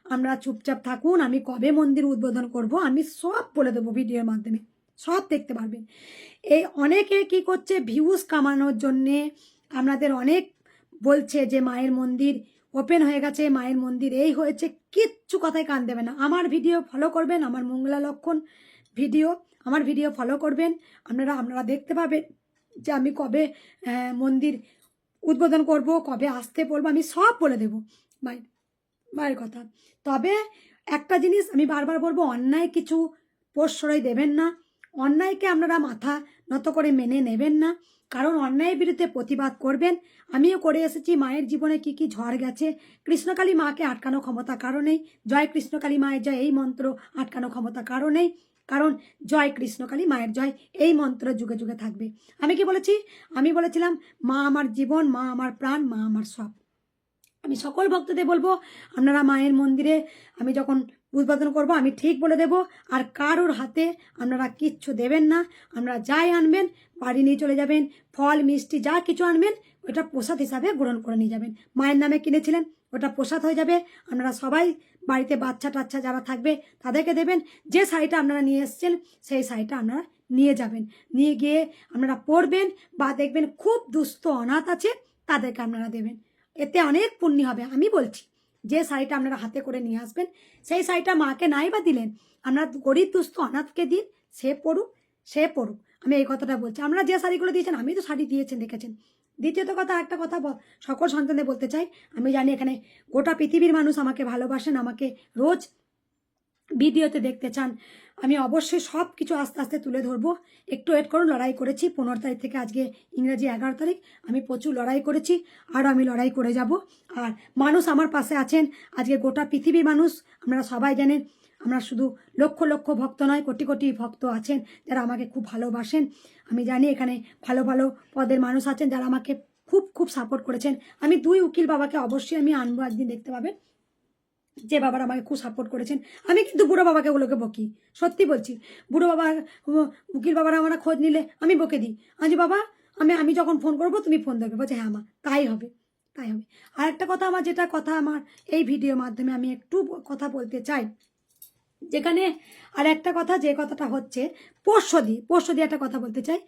আমরা চুপচাপ থাকুন। আমি কবে মন্দির উদ্বোধন করব আমি সব বলে দেবো ভিডিওর মাধ্যমে, সব দেখতে পারবেন। এই অনেকে কি করছে, ভিউজ কামানোর জন্যে আপনাদের অনেক বলছে যে মায়ের মন্দির ওপেন হয়ে গেছে, মায়ের মন্দির এই হয়েছে, কিচ্ছু কথায় কান দেবে না। আমার ভিডিও ফলো করবেন, আমার মঙ্গলা লক্ষণ ভিডিও, আমার ভিডিও ফলো করবেন, আপনারা দেখতে পাবেন যে আমি কবে মন্দির উদ্বোধন করব, কবে আসতে বলবো, আমি সব বলে দেবো মায়ের কথা। তবে একটা জিনিস আমি বারবার বলবো, অন্যায় কিছু প্রশ্রয় দেবেন না, অন্যায়কে আপনারা মাথা নত করে মেনে নেবেন না, কারণ অন্যায়ের বিরুদ্ধে প্রতিবাদ করবেন। আমিও করে এসেছি। মায়ের জীবনে কি ঝড় গেছে, কৃষ্ণকালী মাকে আটকানো ক্ষমতা কারো নেই। জয় কৃষ্ণকালী মায়ের জয় এই মন্ত্র আটকানো ক্ষমতা কারো নেই, কারণ জয় কৃষ্ণকালী মায়ের জয় এই মন্ত্র যুগে যুগে থাকবে। আমি কি বলেছি? আমি বলেছিলাম মা আমার জীবন, মা আমার প্রাণ, মা আমার সব। আমি সকল ভক্তদের বলবো আপনারা মায়ের মন্দিরে আমি যখন উদ্বোধন করব আমি ঠিক বলে দেব, আর কারোর হাতে আপনারা কিচ্ছু দেবেন না। আপনারা যাই আনবেন বাড়ি নিয়ে চলে যাবেন, ফল মিষ্টি যা কিছু আনবেন ওটা প্রসাদ হিসাবে গ্রহণ করে নিয়ে যাবেন। মায়ের নামে কিনেছিলেন ওটা প্রসাদ হয়ে যাবে। আপনারা সবাই বাড়িতে বাচ্চা টাচ্চা যারা থাকবে তাদেরকে দেবেন। যে শাড়িটা আপনারা নিয়ে এসছেন সেই শাড়িটা আপনারা নিয়ে যাবেন, নিয়ে গিয়ে আপনারা পরবেন, বা দেখবেন খুব দুস্থ অনাথ আছে তাদেরকে আপনারা দেবেন, এতে অনেক পুণ্য হবে। আমি বলছি যে শাড়িটা আপনারা হাতে করে নিয়ে আসবেন সেই শাড়িটা মাকে নাই বা দিলেন, আপনারা গরিব দুস্থ অনাথকে দিন, সে পড়ুক। আমি এই কথাটা বলছি। আপনারা যে শাড়িগুলো দিয়েছেন, আমি তো শাড়ি দিয়েছেন দেখেছেন। দ্বিতীয়ত কথা, একটা কথা সকল সন্তানদের বলতে চাই, আমি জানি এখানে গোটা পৃথিবীর মানুষ আমাকে ভালোবাসেন, আমাকে রোজ ভিডিওতে দেখতে চান। আমি অবশ্যই সব কিছু আস্তে আস্তে তুলে ধরবো। একটু ওয়েট করুন, লড়াই করেছি 15 তারিখ থেকে আজকে ইংরেজি 11 তারিখ, আমি প্রচুর লড়াই করেছি, আরও আমি লড়াই করে যাব। আর মানুষ আমার পাশে আছেন, আজকে গোটা পৃথিবীর মানুষ, আপনারা সবাই জানেন, আমরা শুধু লক্ষ লক্ষ ভক্ত নয়, কোটি কোটি ভক্ত আছেন যারা আমাকে খুব ভালোবাসেন। আমি জানি এখানে ভালো ভালো পদের মানুষ আছেন যারা আমাকে খুব খুব সাপোর্ট করেছেন। আমি 2 উকিল বাবাকে অবশ্যই আমি আনবো, একদিন দেখতে পাবেন, যে বাবারা আমাকে খুব সাপোর্ট করেছেন। আমি কিন্তু বুড়ো বাবাকে ওগুলোকে বকি, সত্যি বলছি। বুড়ো বাবা, উকিল বাবারা আমরা খোঁজ নিলে আমি বকে দিই, আজ বাবা আমি যখন ফোন করবো তুমি ফোন দেবে, বলছে হ্যাঁ মা তাই হবে, তাই হবে। আর একটা কথা, আমার যেটা কথা আমার এই ভিডিওর মাধ্যমে আমি একটু কথা বলতে চাই, যেখানে আর একটা কথা, যে কথাটা হচ্ছে পোষ্য দিয়ে একটা কথা বলতে চাই।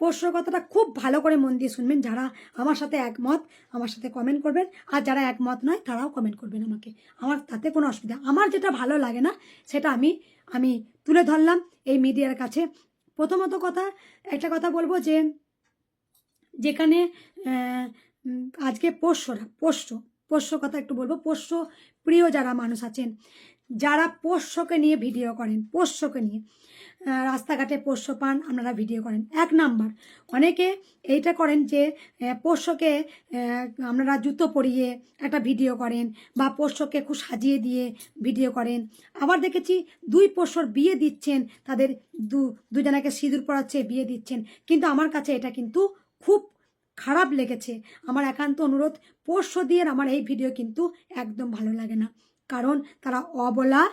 পোষ্যর কথাটা খুব ভালো করে মন দিয়ে শুনবেন। যারা আমার সাথে একমত আমার সাথে কমেন্ট করবেন, আর যারা একমত নয় তারাও কমেন্ট করবেন আমাকে, আমার তাতে কোনো অসুবিধা। আমার যেটা ভালো লাগে না সেটা আমি তুলে ধরলাম এই মিডিয়ার কাছে। প্রথমত কথা, একটা কথা বলবো যে যেখানে আজকে পোষ্য কথা একটু বলবো। পোষ্য প্রিয় যারা মানুষ আছেন, যারা পোষ্যকে নিয়ে ভিডিও করেন, পোষ্যকে নিয়ে রাস্তাঘাটে পোষ্য পান আপনারা ভিডিও করেন, 1 নাম্বার অনেকে এইটা করেন যে পোষ্যকে আপনারা জুতো পরিয়ে একটা ভিডিও করেন, বা পোষ্যকে খুব সাজিয়ে দিয়ে ভিডিও করেন। আবার দেখেছি 2 পোষ্যর বিয়ে দিচ্ছেন, তাদের দুজনাকে সিঁদুর পরাচ্ছে, বিয়ে দিচ্ছেন। কিন্তু আমার কাছে এটা কিন্তু খুব খারাপ লেগেছে। আমার একান্ত অনুরোধ, পোষ্য দিয়ে আমার এই ভিডিও কিন্তু একদম ভালো লাগে না, কারণ তারা অবলা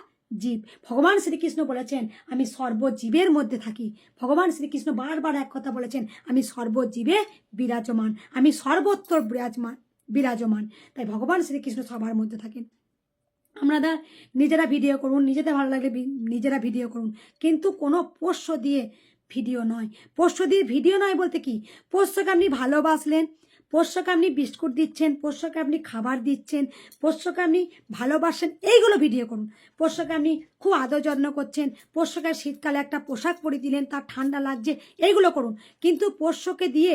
জীব। ভগবান শ্রীকৃষ্ণ বলেছেন আমি সর্বজীবের মধ্যে থাকি। ভগবান শ্রীকৃষ্ণ বারবার এক কথা বলেছেন, আমি সর্বজীবে বিরাজমান, আমি সর্বত্র বিরাজমান। তাই ভগবান শ্রীকৃষ্ণ সবার মধ্যে থাকেন। আপনারা নিজেরা ভিডিও করুন, নিজেদের ভালো লাগলে নিজেরা ভিডিও করুন, কিন্তু কোনো পোষ্য দিয়ে ভিডিও নয়। পোষ্য দিয়ে ভিডিও নয় বলতে কি, পোষ্যকে আপনি ভালোবাসলেন, পোষ্যকে আপনি বিস্কুট দিচ্ছেন, পোষ্যকে আপনি খাবার দিচ্ছেন, পোষ্যকে আপনি ভালোবাসেন, এইগুলো ভিডিও করুন। পোষ্যকে আপনি খুব আদর যত্ন করছেন, পোষ্যকে শীতকালে একটা পোশাক পরিয়ে দিলেন, তার ঠান্ডা লাগছে, এইগুলো করুন। কিন্তু পোষ্যকে দিয়ে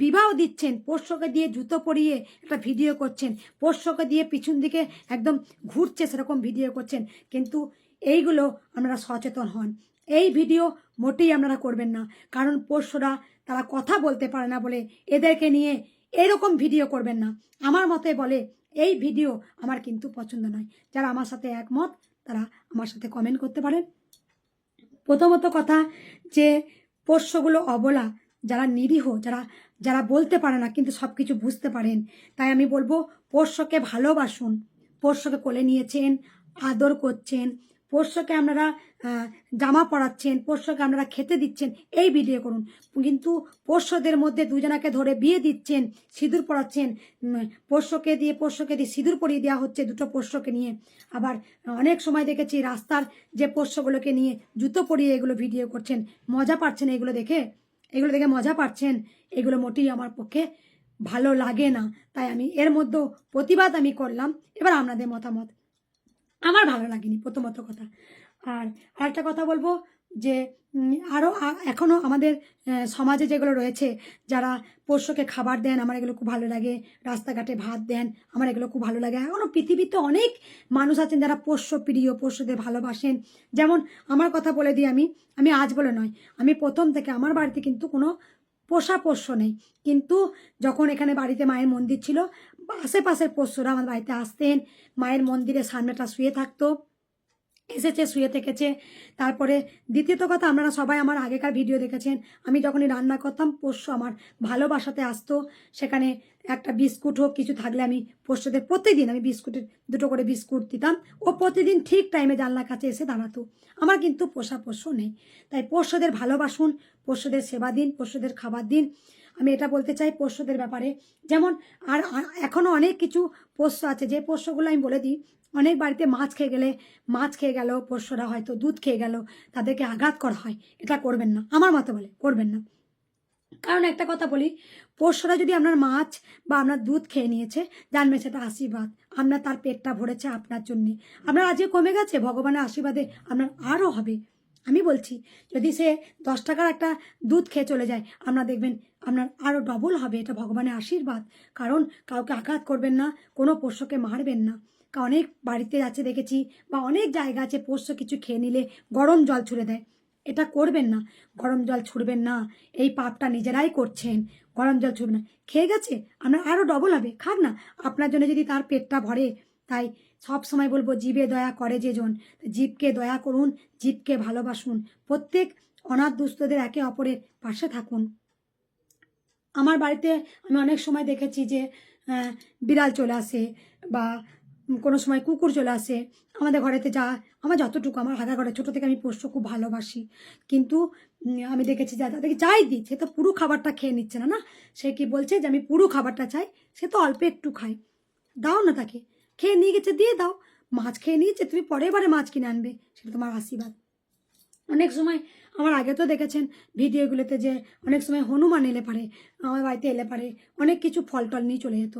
বিবাহ দিচ্ছেন, পোষ্যকে দিয়ে জুতো পরিয়ে একটা ভিডিও করছেন, পোষ্যকে দিয়ে পিছন দিকে একদম ঘুরছে সেরকম ভিডিও করছেন, কিন্তু এইগুলো আপনারা সচেতন হন। এই ভিডিও মোটেই আপনারা করবেন না, কারণ পোষ্যরা তারা কথা বলতে পারে না বলে এদেরকে নিয়ে এরকম ভিডিও করবেন না। আমার মতে বলে এই ভিডিও আমার কিন্তু পছন্দ নয়। যারা আমার সাথে একমত তারা আমার সাথে কমেন্ট করতে পারেন। প্রথমত কথা, যে পোষ্যগুলো অবলা, যারা নিরীহ, যারা বলতে পারে না কিন্তু সব কিছু বুঝতে পারেন, তাই আমি বলবো পোষ্যকে ভালোবাসুন। পোষ্যকে কোলে নিয়েছেন, আদর করছেন, পোষ্যকে আপনারা জামা পরাচ্ছেন, পোষ্যকে আপনারা খেতে দিচ্ছেন, এই ভিডিও করুন। কিন্তু পোষ্যদের মধ্যে দুজনাকে ধরে বিয়ে দিচ্ছেন, সিঁদুর পরাচ্ছেন, পোষ্যকে দিয়ে সিঁদুর পরিয়ে দেওয়া হচ্ছে 2টো পোষ্যকে নিয়ে। আবার অনেক সময় দেখেছি রাস্তার যে পোষ্যগুলোকে নিয়ে জুতো পরিয়ে এগুলো ভিডিও করছেন, মজা পাচ্ছেন এগুলো দেখে মজা পাচ্ছেন। এগুলো মোটেই আমার পক্ষে ভালো লাগে না, তাই আমি এর মধ্যে প্রতিবাদ আমি করলাম। এবার আপনাদের মতামত, আমার ভালো লাগেনি প্রথমত কথা। আর আরেকটা কথা বলবো যে আরও এখনও আমাদের সমাজে যেগুলো রয়েছে, যারা পোষ্যকে খাবার দেন, আমার এগুলো খুব ভালো লাগে। রাস্তাঘাটে ভাত দেন, আমার এগুলো খুব ভালো লাগে। এখনও পৃথিবীতে অনেক মানুষ আছেন যারা পোষ্য প্রিয়, পোষ্যদের ভালোবাসেন। যেমন আমার কথা বলে দিই, আমি আজ বলে নয়, আমি প্রথম থেকে আমার বাড়িতে কিন্তু কোনো পোষা পোষ্য নেই, কিন্তু যখন এখানে বাড়িতে মায়ের মন্দির ছিল, আশেপাশের পোষ্যরা আমার বাড়িতে আসতেন, মায়ের মন্দিরের সামনেটা শুয়ে থাকতো, এসেছে শুয়ে থেকেছে। তারপরে দ্বিতীয়ত কথা, আপনারা সবাই আমার আগেকার ভিডিও দেখেছেন, আমি যখনই রান্না করতাম পোষ্য আমার ভালোবাসাতে আসতো। সেখানে একটা বিস্কুট হোক কিছু থাকলে আমি পোষ্যদের প্রতিদিন আমি বিস্কুটের 2টো করে বিস্কুট দিতাম, ও প্রতিদিন ঠিক টাইমে জানলার কাছে এসে দাঁড়াতো। আমার কিন্তু পোষা পোষ্য নেই, তাই পোষ্যদের ভালোবাসুন, পোষ্যদের সেবা দিন, পোষ্যদের খাবার দিন। আমি এটা বলতে চাই পোষ্যদের ব্যাপারে। যেমন আর এখনও অনেক কিছু পোষ্য আছে, যে পোষ্যগুলো আমি বলে দিই, অনেক বাড়িতে মাছ খেয়ে গেল পোষ্যরা, হয়তো দুধ খেয়ে গেল, তাদেরকে আঘাত করা হয়। এটা করবেন না, আমার মতে বলে করবেন না। কারণ একটা কথা বলি, পোষ্যরা যদি আপনার মাছ বা আপনার দুধ খেয়ে নিয়েছে, জানবে সেটা আশীর্বাদ, আপনার তার পেটটা ভরেছে আপনার জন্যে। আপনার আজকে কমে গেছে, ভগবানের আশীর্বাদে আপনার আরও হবে। আমি বলছি, যদি সে 10 টাকার একটা দুধ খেয়ে চলে যায়, আপনারা দেখবেন আপনার আরও ডবল হবে। এটা ভগবানের আশীর্বাদ। কারণ কাউকে আঘাত করবেন না, কোনো পোষ্যকে মারবেন না। অনেক বাড়িতে আছে দেখেছি, বা অনেক জায়গা আছে পোষ্য কিছু খেয়ে নিলে গরম জল ছুঁড়ে দেয়। এটা করবেন না, গরম জল ছুঁড়বেন না, এই পাপটা নিজেরাই করছেন। গরম জল ছুঁড়বেন না, খেয়ে গেছে আপনার আরও ডবল হবে, খাক না। আপনার জন্য যদি তার পেটটা ভরে, তাই সব সময় বলবো জীবে দয়া করে যেজন, জীবকে দয়া করুন, জীবকে ভালোবাসুন, প্রত্যেক অনাথ দুস্থদের একে অপরের পাশে থাকুন। আমার বাড়িতে আমি অনেক সময় দেখেছি যে বিড়াল চলে আসে, বা কোনো সময় কুকুর চলে আসে আমাদের ঘরেতে। যা আমার যতটুকু, আমার আগা ঘরে ছোটো থেকে আমি পোষ্য খুব ভালোবাসি, কিন্তু আমি দেখেছি যা তাদেরকে যাই দিই সে তো পুরো খাবারটা খেয়ে নিচ্ছে না। না, সে কি বলছে যে আমি পুরো খাবারটা চাই, সে তো অল্প একটু খায়, দাও না তাকে, খেয়ে নিয়ে গেছে দিয়ে দাও। মাছ খেয়ে নিয়েছে, তুমি পরের বারে মাছ কিনে আনবে, সেটা তোমার আশীর্বাদ। অনেক সময় আমার আগে তো দেখেছেন ভিডিওগুলোতে যে অনেক সময় হনুমান এলে পারে, আমার বাড়িতে এলে পারে অনেক কিছু ফল টল নিয়ে চলে যেত।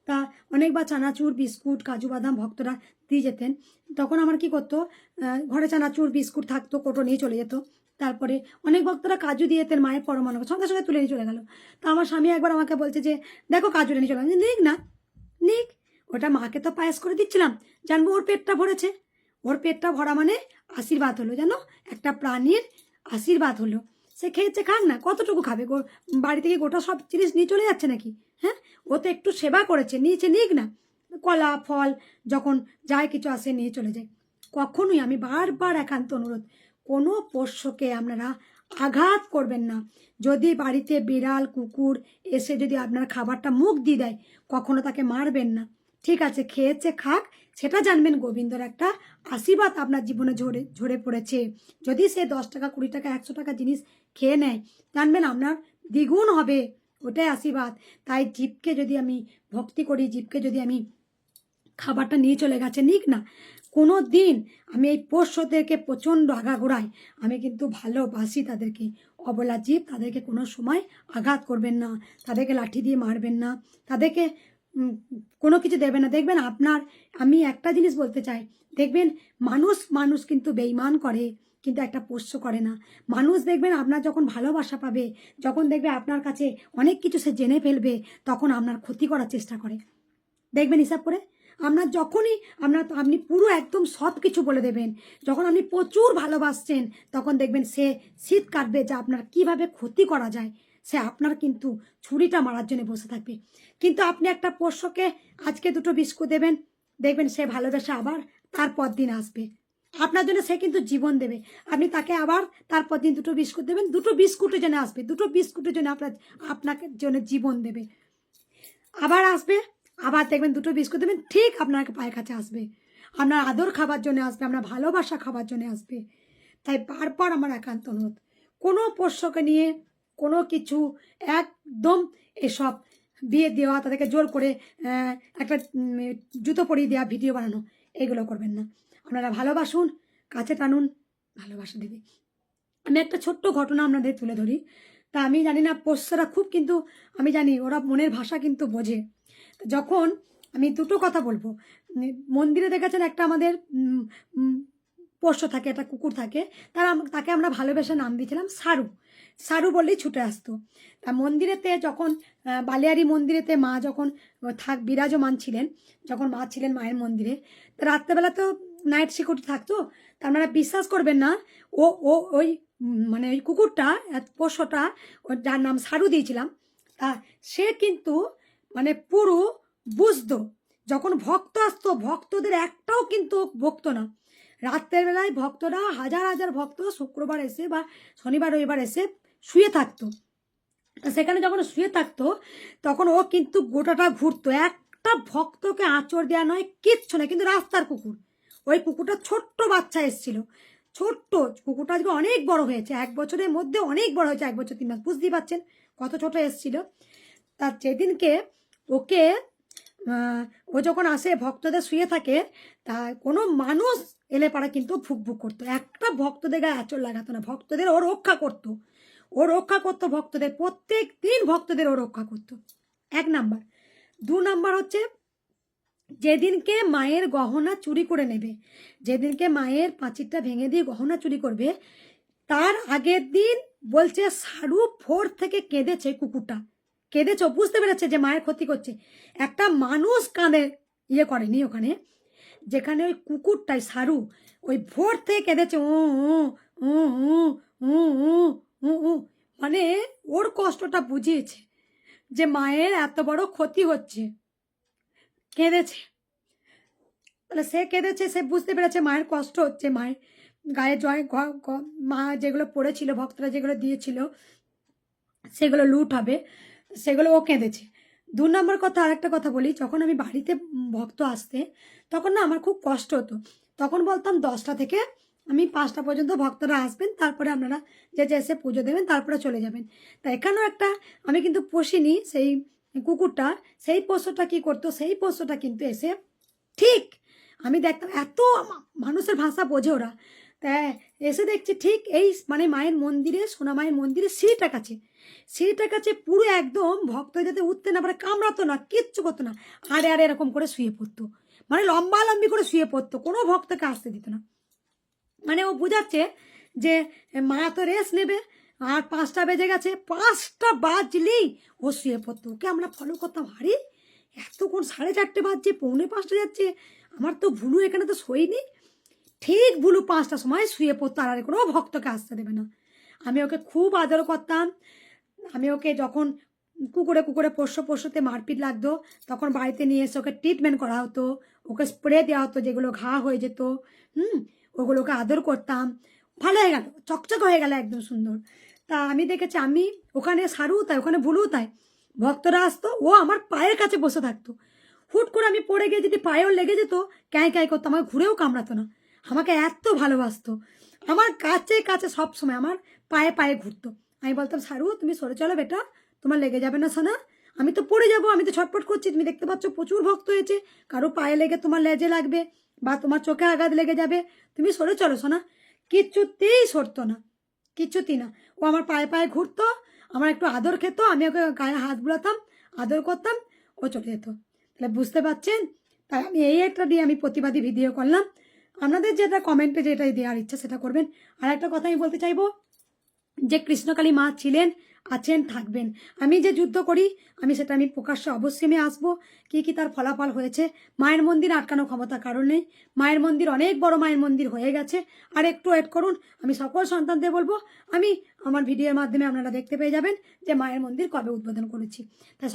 তা অনেকবার চানাচুর বিস্কুট কাজু বাদাম ভক্তরা দিয়ে যেতেন, তখন আমার কি করতো, ঘরে চানাচুর বিস্কুট থাকতো, কোটো নিয়ে চলে যেত। তারপরে অনেক ভক্তরা কাজু দিয়ে যেতেন, মায়ের পরমাণু সঙ্গে সঙ্গে তুলে নিয়ে চলে গেল। তা আমার স্বামী একবার আমাকে বলছে যে দেখো কাজু নিয়ে চলে গেল, নিক না নিক, ওটা মাকে তো পায়েস করে দিচ্ছিলাম, জানবো ওর পেটটা ভরেছে। ওর পেটটা ভরা মানে আশীর্বাদ হলো, জানো, একটা প্রাণীর আশীর্বাদ হলো। সে খেয়েছে, খাক না, কতটুকু খাবে, বাড়ি থেকে গোটা সব জিনিস নিয়ে চলে যাচ্ছে নাকি? হ্যাঁ, ও তো একটু সেবা করেছে, নিয়েছে, নিক না। কলা ফল যখন যায় কিছু আসে নিয়ে চলে যায়। কখনোই আমি বারবার একান্ত অনুরোধ, কোনো পোষ্যকে আপনারা আঘাত করবেন না। যদি বাড়িতে বিড়াল কুকুর এসে যদি আপনার খাবারটা মুখ দিয়ে দেয়, কখনো তাকে মারবেন না। ঠিক আছে, খেয়েছে খাক, সেটা জানবেন গোবিন্দর একটা আশীর্বাদ আপনার জীবনে ঝরে পড়েছে। যদি সে 10 টাকা 20 টাকা 100 টাকা জিনিস খেয়ে নেয়, জানবেন আপনার দ্বিগুণ হবে, ওটাই আশীর্বাদ। তাই জীবকে যদি আমি ভক্তি করি, জীবকে যদি আমি খাবারটা নিয়ে চলে গেছে নিক না, কোনো দিন আমি এই পোষ্যদেরকে প্রচণ্ড আগাগোড়াই, আমি কিন্তু ভালোবাসি তাদেরকে। অবলা জীব, তাদেরকে কোনো সময় আঘাত করবেন না, তাদেরকে লাঠি দিয়ে মারবেন না, তাদেরকে কোনো কিছু দেবেন না। দেখবেন আপনার, আমি একটা জিনিস বলতে চাই, দেখবেন মানুষ কিন্তু বেইমান করে, কিন্তু একটা পোষ্য করে না। মানুষ দেখবেন আপনার যখন ভালোবাসা পাবে, যখন দেখবে আপনার কাছে অনেক কিছু সে জেনে ফেলবে, তখন আপনার ক্ষতি করার চেষ্টা করে। দেখবেন হিসাব করে, আপনার যখনই আপনি পুরো একদম সব কিছু বলে দেবেন, যখন আপনি প্রচুর ভালোবাসছেন, তখন দেখবেন সে শীত কাটবে যে আপনার কিভাবে ক্ষতি করা যায়, সে আপনার কিন্তু ছুরিটা মারার জন্য বসে থাকবে। কিন্তু আপনি একটা পোষ্যকে আজকে 2টো বিস্কুট দেবেন, দেখবেন সে ভালোবেসে আবার তারপর দিন আসবে আপনার জন্য, সে কিন্তু জীবন দেবে। আপনি তাকে আবার তারপর দিন 2টো বিস্কুট দেবেন, 2টো বিস্কুটের জন্য আসবে, 2টো বিস্কুটের জন্য আপনাকে জন্য জীবন দেবে। আবার আসবে, আবার দেখবেন 2টো বিস্কুট দেবেন, ঠিক আপনার পায়ের কাছে আসবে, আপনার আদর খাবার জন্য আসবে, আপনার ভালোবাসা খাবার জন্য আসবে। তাই বারবার আমার একান্ত অনুরোধ, কোনো পোষ্যকে নিয়ে কোনো কিছু একদম এসব বিয়ে দেওয়া, তাদেরকে জোর করে একটা জুতো পরিয়ে দেওয়া, ভিডিও বানানো, এগুলো করবেন না। আপনারা ভালোবাসুন, কাছে টানুন, ভালোবাসা দেবে। আমি একটা ছোট্ট ঘটনা আপনাদের তুলে ধরি। তা আমি জানি না পোষ্যরা খুব, কিন্তু আমি জানি ওরা মনের ভাষা কিন্তু বোঝে। যখন আমি 2টো কথা বলবো, মন্দিরে দেখেছেন একটা আমাদের পোষ্য থাকে, একটা কুকুর থাকে, তাকে আমরা ভালোবেসে নাম দিয়েছিলাম সারু। সারু বললেই ছুটে আসতো। তা মন্দিরেতে যখন বালিয়ারি মন্দিরেতে মা যখন বিরাজমান ছিলেন, যখন মা ছিলেন মায়ের মন্দিরে, তা রাত্রেবেলা তো নাইট সিকিউরিটি থাকতো। তা আপনারা বিশ্বাস করবেন না, ও ও ওই মানে ওই কুকুরটা, পোষ্যটা, যার নাম সারু দিয়েছিলাম, তা সে কিন্তু মানে পুরো বুঝতো। যখন ভক্ত আসতো, ভক্তদের একটাও কিন্তু বকতো না। রাত্রের বেলায় ভক্তরা হাজার হাজার ভক্ত শুক্রবার এসে বা শনিবার রবিবার এসে শুয়ে থাকতো। সেখানে যখন শুয়ে থাকতো, তখন ও কিন্তু গোটাটা ঘুরতো, একটা ভক্তকে আঁচড় দেওয়া নয়, কিচ্ছু না। কিন্তু রাস্তার কুকুর, ওই কুকুরটা ছোট্ট বাচ্চা এসেছিল, ছোট্ট কুকুরটা আজকে অনেক বড় হয়েছে, 1 বছরের মধ্যে অনেক বড় হয়েছে, 1 বছর 3 মাস, বুঝতেই পারছেন কত ছোট এসেছিল। তার যেদিনকে ওকে ও যখন আসে ভক্তদের শুয়ে থাকে, তা কোনো মানুষ এলে পাড়া কিন্তু ভুক ভুক করতো, একটা ভক্তদের গায়ে আঁচড় লাগাতো না, ভক্তদের ও রক্ষা করতো, ও রক্ষা করতো ভক্তদের, প্রত্যেক দিন ভক্তদের ও রক্ষা করতো। 1 নাম্বার। 2 নাম্বার হচ্ছে, যেদিনকে মায়ের গহনা চুরি করে নেবে, যেদিনকে মায়ের পাঁচিরটা ভেঙে দিয়ে গহনা চুরি করবে, তার আগের দিন বলছে সারু ভোর থেকে কেঁদেছে, কুকুরটা কেঁদেছে, বুঝতে পেরেছে যে মায়ের ক্ষতি করছে। একটা মানুষ কাঁদে ইয়ে করেনি ওখানে, যেখানে ওই কুকুরটাই সারু ওই ভোর থেকে কেঁদেছে ও ও ও ও ও ও ও, মানে ওর কষ্টটা বুঝিয়েছে যে মায়ের এত বড় ক্ষতি হচ্ছে, কেঁদেছে। তাহলে সে কেঁদেছে, সে বুঝতে পেরেছে মায়ের কষ্ট হচ্ছে, মায়ের গায়ে জয় মা যেগুলো পড়েছিল, ভক্তরা যেগুলো দিয়েছিল সেগুলো লুট হবে, সেগুলো ও কেঁদেছে। 2 নম্বর কথা, আরেকটা কথা বলি, যখন আমি বাড়িতে ভক্ত আসতে তখন না আমার খুব কষ্ট হতো। তখন বলতাম 10টা থেকে আমি 5টা পর্যন্ত ভক্তরা আসবেন, তারপরে আপনারা যে এসে পুজো দেবেন, তারপরে চলে যাবেন। তা এখানেও একটা আমি কিন্তু পুষিনি সেই কুকুরটা, সেই পোষ্যটা কী করতো, সেই পোষ্যটা কিন্তু এসে ঠিক আমি দেখতাম এত মানুষের ভাষা বোঝে ওরা, তা এসে দেখছি ঠিক এই মানে মায়ের মন্দিরে, সোনা মায়ের মন্দিরে সিঁড়িটার কাছে পুরো একদম ভক্ত যাতে উঠতে না পারে, কামড়াতো না, কিচ্ছু করতো না, আরে আরে এরকম করে শুয়ে পড়তো, মানে লম্বালম্বি করে শুয়ে পড়তো, কোনো ভক্তকে আসতে দিত না। মানে ও বোঝাচ্ছে যে মা তো রেস্ট নেবে, আর 5টা বেজে গেছে, 5টা বাজলেই ও শুয়ে পড়তো। ওকে আমরা ফলো করতাম, হারি এতক্ষণ 4:30 বাজছে, 4:45 যাচ্ছে, আমার তো ভুলু এখানে তো শোয়নি, ঠিক ভুলু 5টার সময় শুয়ে পড়তো, আর কোনো ভক্তকে আসতে দেবে না। আমি ওকে খুব আদর করতাম। আমি ওকে যখন কুকুরে পোষ্যতে মারপিট লাগতো, তখন বাড়িতে নিয়ে এসে ওকে ট্রিটমেন্ট করা হতো, ওকে স্প্রে দেওয়া হতো, যেগুলো ঘা হয়ে যেত, ওগুলোকে আদর করতাম, ভালো হয়ে গেল, চকচক হয়ে গেল একদম সুন্দর। তা আমি দেখেছি, আমি ওখানে সারু তাই, ওখানে ভুলু তাই, ভক্তরা আসতো, ও আমার পায়ের কাছে বসে থাকতো, হুট করে আমি পড়ে গিয়ে যদি পায়েও লেগে যেত, ক্যাঁই করতো, আমাকে ঘুরেও কামড়াতো না, আমাকে এত ভালোবাসতো, আমার কাছে সব সময় আমার পায়ে ঘুরতো। আমি বলতাম সারু তুমি সরে চলো বেটা, তোমার লেগে যাবে না সোনা, আমি তো পড়ে যাবো, আমি তো ছটপট করছি, তুমি দেখতে পাচ্ছ প্রচুর ভক্ত হয়েছে, কারো পায়ে লেগে তোমার লেজে লাগবে বা তোমার চোখে আঘাত লেগে যাবে, তুমি সরে চলো সোনা। কিচ্ছুতেই সরতো না, কিচ্ছুতেই না। ও আমার পায়ে ঘুরতো, আমার একটু আদর খেত, আমি ওকে গায়ে হাত বুলাতাম, আদর করতাম, ও চলে যেত। তাহলে বুঝতে পারছেন, তাই আমি এই একটা দিয়ে আমি প্রতিবাদী ভিডিও করলাম। আপনাদের যেটা কমেন্টে যেটা দেওয়ার ইচ্ছা সেটা করবেন। আর একটা কথা আমি বলতে চাইবো, যে কৃষ্ণকালী মা ছিলেন, আছেন, থাকবেন। আমি যে যুদ্ধ করি সেটা আমি প্রকাশ্যে অবশ্যই আমি আসবো, কি তার ফলাফল হয়েছে। মায়ের মন্দির আটকানো ক্ষমতা কারণ নেই, মায়ের মন্দির অনেক বড় মায়ের মন্দির হয়ে গেছে, আর একটু ওয়েট করুন, আমি সকল সন্তানদের বলবো, আমি আমার ভিডিওর মাধ্যমে আপনারা দেখতে পেয়ে যাবেন যে মায়ের মন্দির কবে উদ্বোধন করেছি। তাই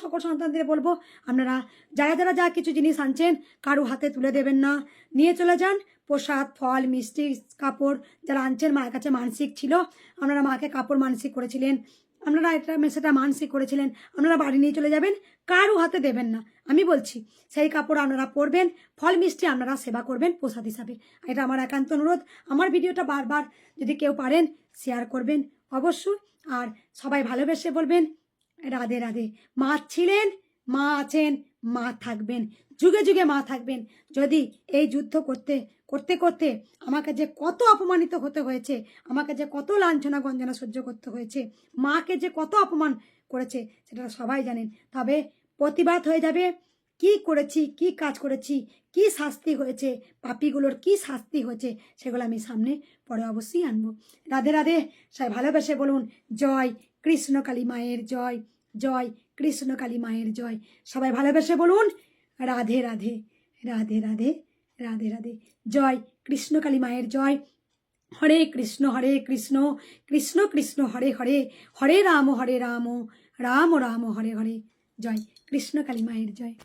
সকল সন্তানদের বলবো, আপনারা যারা যা কিছু জিনিস আনছেন কারো হাতে তুলে দেবেন না, নিয়ে চলে যান, প্রসাদ, ফল, মিষ্টি, কাপড় যারা আনছেন, মায়ের কাছে মানসিক ছিল, আপনারা মাকে কাপড় মানসিক করেছিলেন, আপনারা সেটা মানসিক করেছিলেন, আপনারা বাড়ি নিয়ে চলে যাবেন, কারো হাতে দেবেন না। আমি বলছি সেই কাপড় আপনারা পরবেন, ফল মিষ্টি আপনারা সেবা করবেন প্রসাদ হিসাবে, এটা আমার একান্ত অনুরোধ। আমার ভিডিওটা বারবার যদি কেউ পারেন শেয়ার করবেন অবশ্যই, আর সবাই ভালোবেসে বলবেন রাধে রাধে। মা ছিলেন, মা আছেন, মা থাকবেন, যুগে যুগে মা থাকবেন। যদি এই যুদ্ধ করতে করতে করতে আমাকে যে কত অপমানিত হতে হয়েছে, আমাকে যে কত লাঞ্ছনা গঞ্জনা সহ্য করতে হয়েছে, মাকে যে কত অপমান করেছে সেটা সবাই জানেন। তবে প্রতিবাদ হয়ে যাবে, কি করেছি, কি কাজ করেছি, কি শাস্তি হয়েছে, পাপীগুলোর কি শাস্তি হয়েছে, সেগুলো আমি সামনে পরে অবশ্যই আনবো। রাধে রাধে। সবাই ভালোবেসে বলুন জয় কৃষ্ণকালী মায়ের জয়, জয় কৃষ্ণকালী মায়ের জয়। সবাই ভালোবেসে বলুন রাধে রাধে, রাধে রাধে, রাধে রাধে। জয় কৃষ্ণকালী মায়ের জয়। হরে কৃষ্ণ কৃষ্ণ কৃষ্ণ হরে হরে, হরে রাম রাম রাম হরে হরে। জয় কৃষ্ণকালী মায়ের জয়।